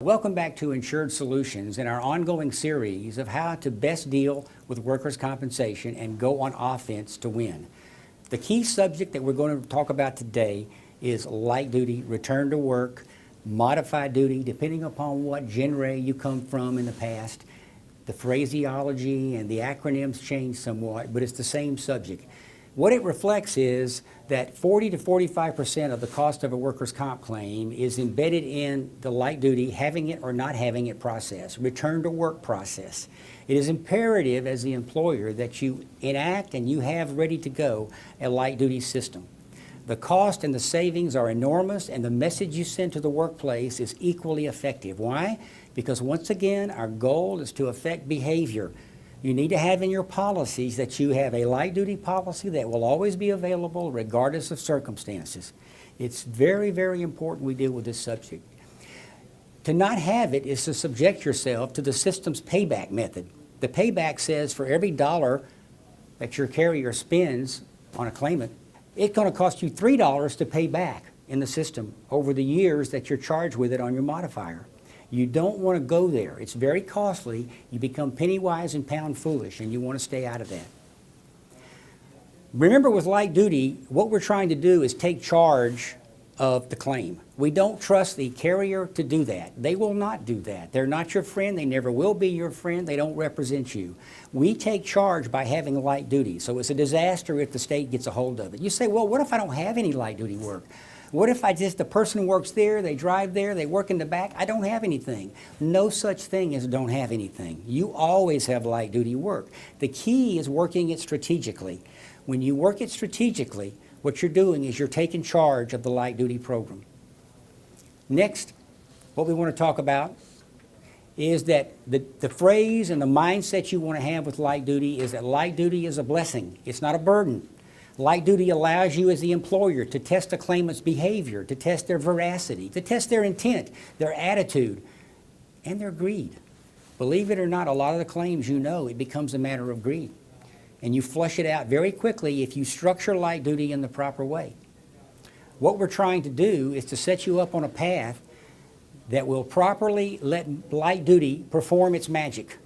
Welcome back to Insured Solutions and our ongoing series of how to best deal with workers' compensation and go on offense to win. The key subject that we're going to talk about today is light duty, return to work, modified duty, depending upon what genre you come from in the past. The phraseology and the acronyms change somewhat, but it's the same subject. What it reflects is that 40 to 45% of the cost of a workers' comp claim is embedded in the light duty, having it or not having it process, return to work process. It is imperative as the employer that you enact and you have ready to go a light duty system. The cost and the savings are enormous, and the message you send to the workplace is equally effective. Why? Because once again, our goal is to affect behavior. You need to have in your policies that you have a light duty policy that will always be available regardless of circumstances. It's very, very important we deal with this subject. To not have it is to subject yourself to the system's payback method. The payback says for every dollar that your carrier spends on a claimant, it's going to cost you $3 to pay back in the system over the years that you're charged with it on your modifier. You don't want to go there. It's very costly. You become penny wise and pound foolish, and you want to stay out of that. Remember, with light duty, what we're trying to do is take charge of the claim. We don't trust the carrier to do that. They will not do that. They're not your friend. They never will be your friend. They don't represent you. We take charge by having light duty. So it's a disaster if the state gets a hold of it. You say, well, what if I don't have any light duty work? What if the person works there, they drive there, they work in the back, I don't have anything? No such thing as don't have anything. You always have light duty work. The key is working it strategically. When you work it strategically, what you're doing is you're taking charge of the light duty program. Next, what we want to talk about is that the phrase and the mindset you want to have with light duty is that light duty is a blessing. It's not a burden. Light duty allows you as the employer to test a claimant's behavior, to test their veracity, to test their intent, their attitude, and their greed. Believe it or not, a lot of the claims, it becomes a matter of greed. And you flush it out very quickly if you structure light duty in the proper way. What we're trying to do is to set you up on a path that will properly let light duty perform its magic.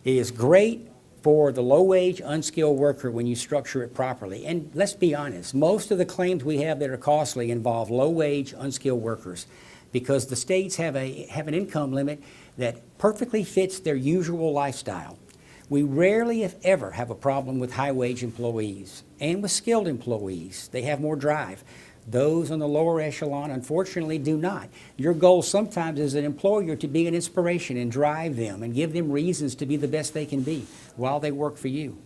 It is great for the low-wage, unskilled worker when you structure it properly. And let's be honest, most of the claims we have that are costly involve low-wage, unskilled workers because the states have an income limit that perfectly fits their usual lifestyle. We rarely, if ever, have a problem with high-wage employees and with skilled employees. They have more drive. Those on the lower echelon, unfortunately, do not. Your goal sometimes as an employer to be an inspiration and drive them and give them reasons to be the best they can be while they work for you.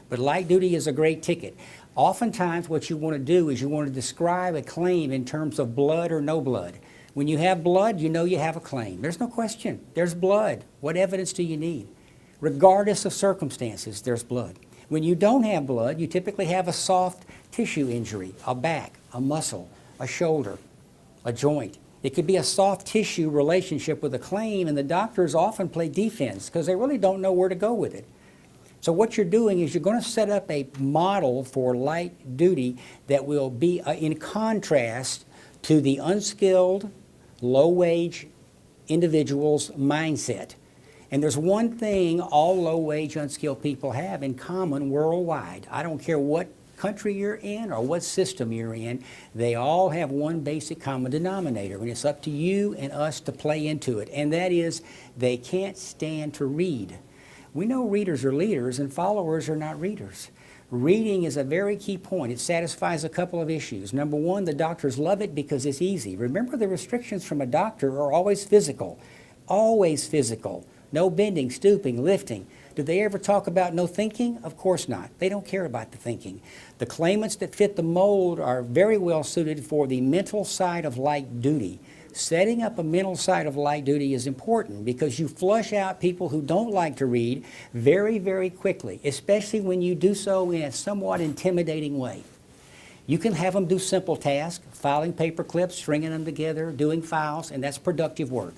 But light duty is a great ticket. Oftentimes what you want to do is you want to describe a claim in terms of blood or no blood. When you have blood, you know you have a claim. There's no question. There's blood. What evidence do you need? Regardless of circumstances, there's blood. When you don't have blood, you typically have a soft tissue injury, a back, a muscle, a shoulder, a joint. It could be a soft tissue relationship with a claim, and the doctors often play defense because they really don't know where to go with it. So what you're doing is you're going to set up a model for light duty that will be in contrast to the unskilled, low-wage individual's mindset. And there's one thing all low-wage, unskilled people have in common worldwide. I don't care what country you're in or what system you're in, they all have one basic common denominator, and it's up to you and us to play into it, and that is they can't stand to read. We know readers are leaders and followers are not readers. Reading is a very key point. It satisfies a couple of issues. Number one, the doctors love it because it's easy. Remember, the restrictions from a doctor are always physical. Always physical. No bending, stooping, lifting. Do they ever talk about no thinking? Of course not. They don't care about the thinking. The claimants that fit the mold are very well suited for the mental side of light duty. Setting up a mental side of light duty is important because you flush out people who don't like to read very, very quickly, especially when you do so in a somewhat intimidating way. You can have them do simple tasks, filing paper clips, stringing them together, doing files, and that's productive work.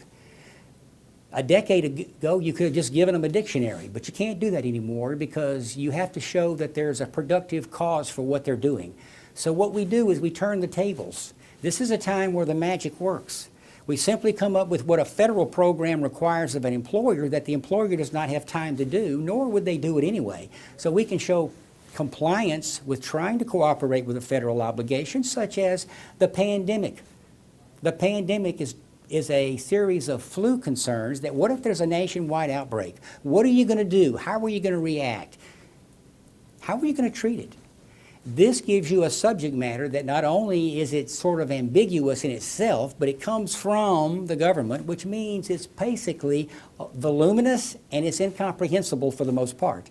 A decade ago, you could have just given them a dictionary, but you can't do that anymore because you have to show that there's a productive cause for what they're doing. So what we do is we turn the tables. This is a time where the magic works. We simply come up with what a federal program requires of an employer that the employer does not have time to do, nor would they do it anyway. So we can show compliance with trying to cooperate with a federal obligation, such as the pandemic. The pandemic is a series of flu concerns that what if there's a nationwide outbreak? What are you going to do? How are you going to react? How are you going to treat it? This gives you a subject matter that not only is it sort of ambiguous in itself, but it comes from the government, which means it's basically voluminous and it's incomprehensible for the most part.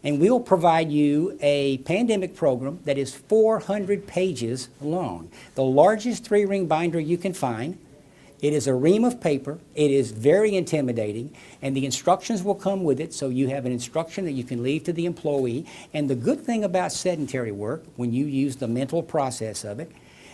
And we'll provide you a pandemic program that is 400 pages long, the largest 3-ring binder you can find. It is a ream of paper. It is very intimidating, and the instructions will come with it, so you have an instruction that you can leave to the employee. And the good thing about sedentary work, when you use the mental process of it,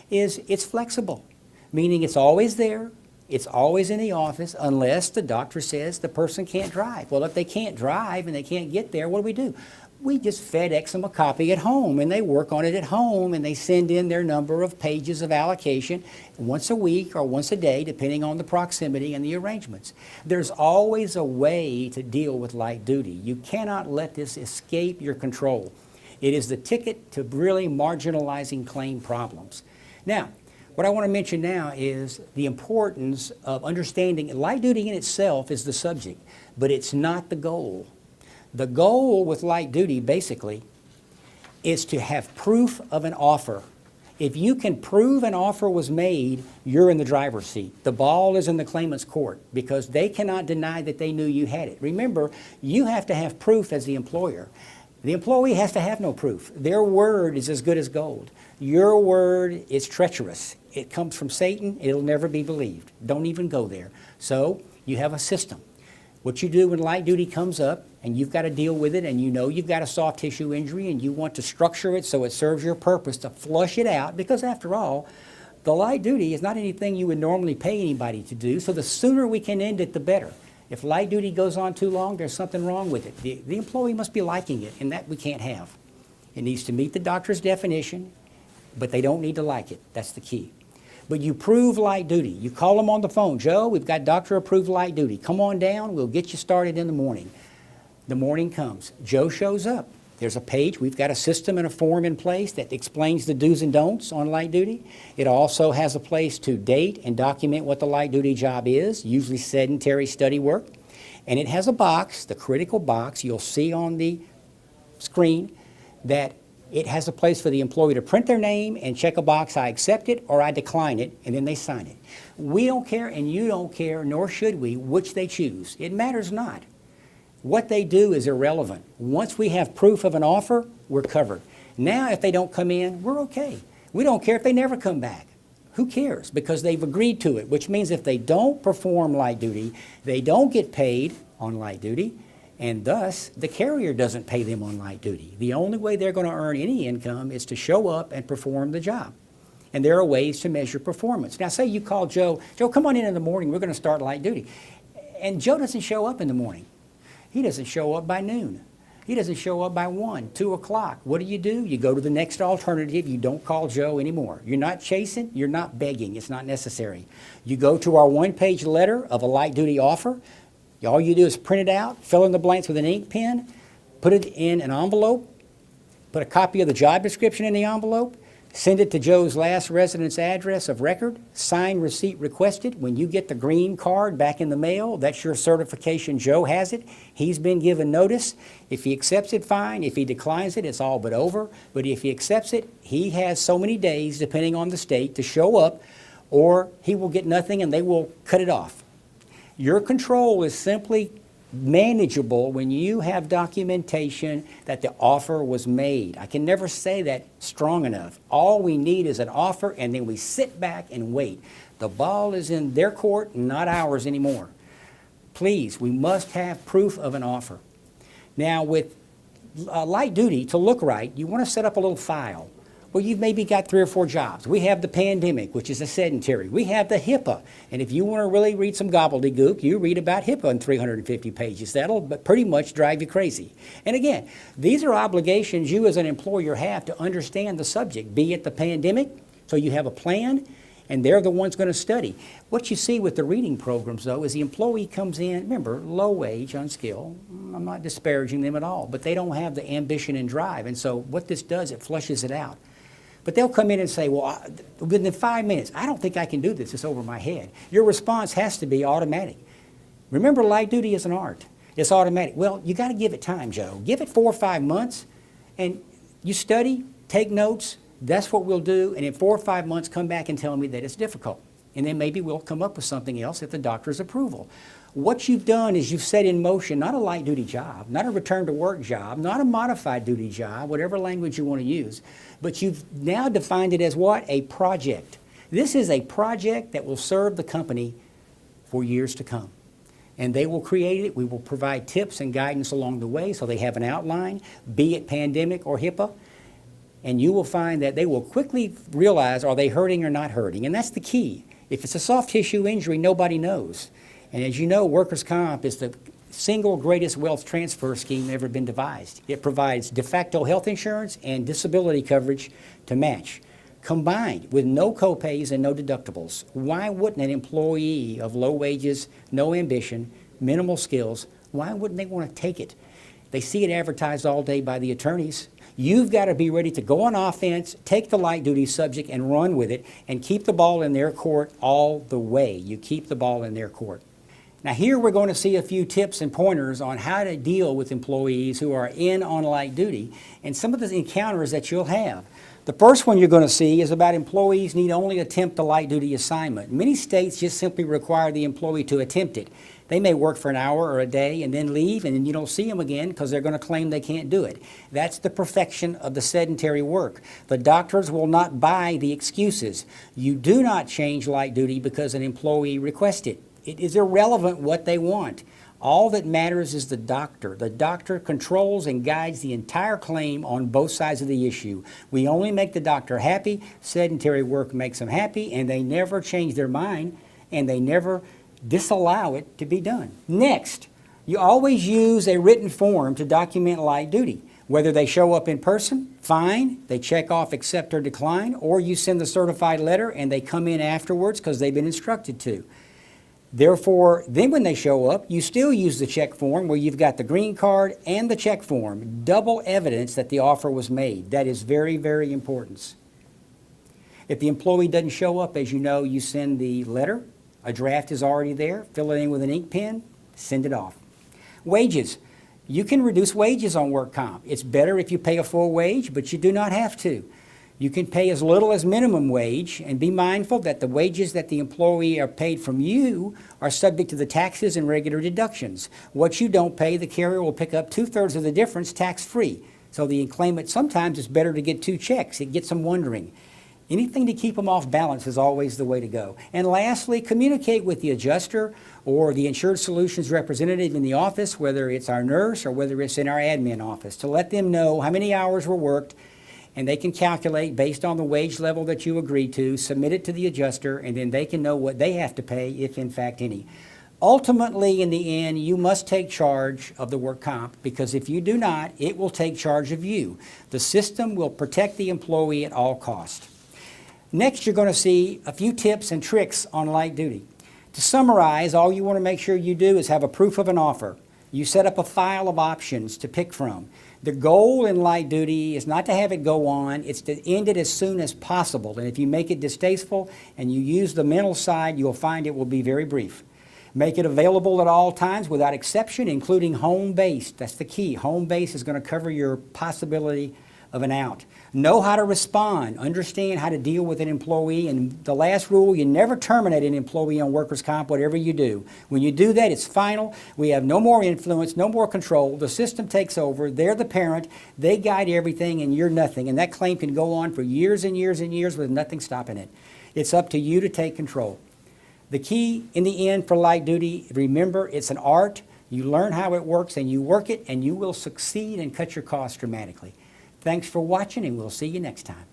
is it's flexible, meaning it's always there. It's always in the office unless the doctor says the person can't drive. Well, if they can't drive and they can't get there, what do? We just FedEx them a copy at home, and they work on it at home, and they send in their number of pages of allocation once a week or once a day, depending on the proximity and the arrangements. There's always a way to deal with light duty. You cannot let this escape your control. It is the ticket to really marginalizing claim problems. Now, what I want to mention now is the importance of understanding light duty in itself is the subject, but it's not the goal. The goal with light duty, basically, is to have proof of an offer. If you can prove an offer was made, you're in the driver's seat. The ball is in the claimant's court because they cannot deny that they knew you had it. Remember, you have to have proof as the employer. The employee has to have no proof. Their word is as good as gold. Your word is treacherous. It comes from Satan. It'll never be believed. Don't even go there. So you have a system. What you do when light duty comes up and you've got to deal with it, and you know you've got a soft tissue injury and you want to structure it so it serves your purpose to flush it out, because after all, the light duty is not anything you would normally pay anybody to do, so the sooner we can end it, the better. If light duty goes on too long, there's something wrong with it. The employee must be liking it, and that we can't have. It needs to meet the doctor's definition, but they don't need to like it. That's the key. But you prove light duty. You call them on the phone. Joe, we've got doctor-approved light duty. Come on down. We'll get you started in the morning. The morning comes. Joe shows up. There's a page. We've got a system and a form in place that explains the do's and don'ts on light duty. It also has a place to date and document what the light duty job is, usually sedentary study work. And it has a box, the critical box you'll see on the screen, that it has a place for the employee to print their name and check a box, I accept it or I decline it, and then they sign it. We don't care, and you don't care, nor should we, which they choose. It matters not. What they do is irrelevant. Once we have proof of an offer, we're covered. Now, if they don't come in, we're okay. We don't care if they never come back. Who cares? Because they've agreed to it, which means if they don't perform light duty, they don't get paid on light duty, and thus the carrier doesn't pay them on light duty. The only way they're going to earn any income is to show up and perform the job. And there are ways to measure performance. Now, say you call Joe, come on in the morning, we're going to start light duty. And Joe doesn't show up in the morning. He doesn't show up by noon. He doesn't show up by 1, 2 o'clock. What do? You go to the next alternative. You don't call Joe anymore. You're not chasing. You're not begging. It's not necessary. You go to our one-page letter of a light duty offer. All you do is print it out, fill in the blanks with an ink pen, put it in an envelope, put a copy of the job description in the envelope, send it to Joe's last residence address of record, sign receipt requested. When you get the green card back in the mail, that's your certification Joe has it. He's been given notice. If he accepts it, fine. If he declines it, it's all but over. But if he accepts it, he has so many days, depending on the state, to show up, or he will get nothing and they will cut it off. Your control is simply manageable when you have documentation that the offer was made. I can never say that strong enough. All we need is an offer, and then we sit back and wait. The ball is in their court, not ours anymore. Please, we must have proof of an offer. Now, with light duty, to look right, you want to set up a little file. Well, you've maybe got 3 or 4 jobs. We have the pandemic, which is a sedentary. We have the HIPAA. And if you want to really read some gobbledygook, you read about HIPAA in 350 pages. That'll pretty much drive you crazy. And again, these are obligations you as an employer have to understand the subject, be it the pandemic, so you have a plan. and they're the ones going to study. What you see with the reading programs, though, is the employee comes in, remember, low wage, unskilled. I'm not disparaging them at all, but they don't have the ambition and drive. And so what this does, it flushes it out. But they'll come in and say, well, within 5 minutes, I don't think I can do this. It's over my head. Your response has to be automatic. Remember, light duty is an art. It's automatic. Well, you got to give it time, Joe. Give it 4 or 5 months, and you study, take notes. That's what we'll do. And in 4 or 5 months, come back and tell me that it's difficult. And then maybe we'll come up with something else at the doctor's approval. What you've done is you've set in motion not a light duty job, not a return to work job, not a modified duty job, whatever language you want to use, but you've now defined it as what? A project. This is a project that will serve the company for years to come. And they will create it. We will provide tips and guidance along the way so they have an outline, be it pandemic or HIPAA. And you will find that they will quickly realize, are they hurting or not hurting? And that's the key. If it's a soft tissue injury, nobody knows. And as you know, workers' comp is the single greatest wealth transfer scheme ever been devised. It provides de facto health insurance and disability coverage to match, combined with no copays and no deductibles. Why wouldn't an employee of low wages, no ambition, minimal skills, why wouldn't they want to take it? They see it advertised all day by the attorneys. You've got to be ready to go on offense, take the light duty subject and run with it, and keep the ball in their court all the way. You keep the ball in their court. Now here we're going to see a few tips and pointers on how to deal with employees who are in on light duty and some of the encounters that you'll have. The first one you're going to see is about employees need only attempt a light duty assignment. Many states just simply require the employee to attempt it. They may work for an hour or a day and then leave, and then you don't see them again because they're going to claim they can't do it. That's the perfection of the sedentary work. The doctors will not buy the excuses. You do not change light duty because an employee requests it. It is irrelevant what they want. All that matters is the doctor. The doctor controls and guides the entire claim on both sides of the issue. We only make the doctor happy. Sedentary work makes them happy, and they never change their mind, and they never disallow it to be done. Next, you always use a written form to document light duty. Whether they show up in person, fine, they check off accept or decline, or you send the certified letter and they come in afterwards because they've been instructed to. Therefore, then when they show up, you still use the check form where you've got the green card and the check form. Double evidence that the offer was made. That is very, very important. If the employee doesn't show up, as you know, you send the letter. A draft is already there. Fill it in with an ink pen. Send it off. Wages. You can reduce wages on work comp. It's better if you pay a full wage, but you do not have to. You can pay as little as minimum wage, and be mindful that the wages that the employee are paid from you are subject to the taxes and regular deductions. What you don't pay, the carrier will pick up 2/3 of the difference tax-free. So the claimant, sometimes it's better to get 2 checks. It gets them wondering. Anything to keep them off balance is always the way to go. And lastly, communicate with the adjuster or the Insured Solutions representative in the office, whether it's our nurse or whether it's in our admin office, to let them know how many hours were worked, and they can calculate based on the wage level that you agreed to, submit it to the adjuster, and then they can know what they have to pay, if in fact any. Ultimately, in the end, you must take charge of the work comp, because if you do not, it will take charge of you. The system will protect the employee at all costs. Next, you're going to see a few tips and tricks on light duty. To summarize, all you want to make sure you do is have a proof of an offer. You set up a file of options to pick from. The goal in light duty is not to have it go on, it's to end it as soon as possible. And if you make it distasteful and you use the mental side, you'll find it will be very brief. Make it available at all times without exception, including home-based. That's the key. Home base is going to cover your possibility of an out. Know how to respond. Understand how to deal with an employee. And the last rule, you never terminate an employee on workers' comp, whatever you do. When you do that, it's final. We have no more influence, no more control. The system takes over. They're the parent. They guide everything, and you're nothing. And that claim can go on for years and years and years with nothing stopping it. It's up to you to take control. The key in the end for light duty, remember, it's an art. You learn how it works, and you work it, and you will succeed and cut your costs dramatically. Thanks for watching, and we'll see you next time.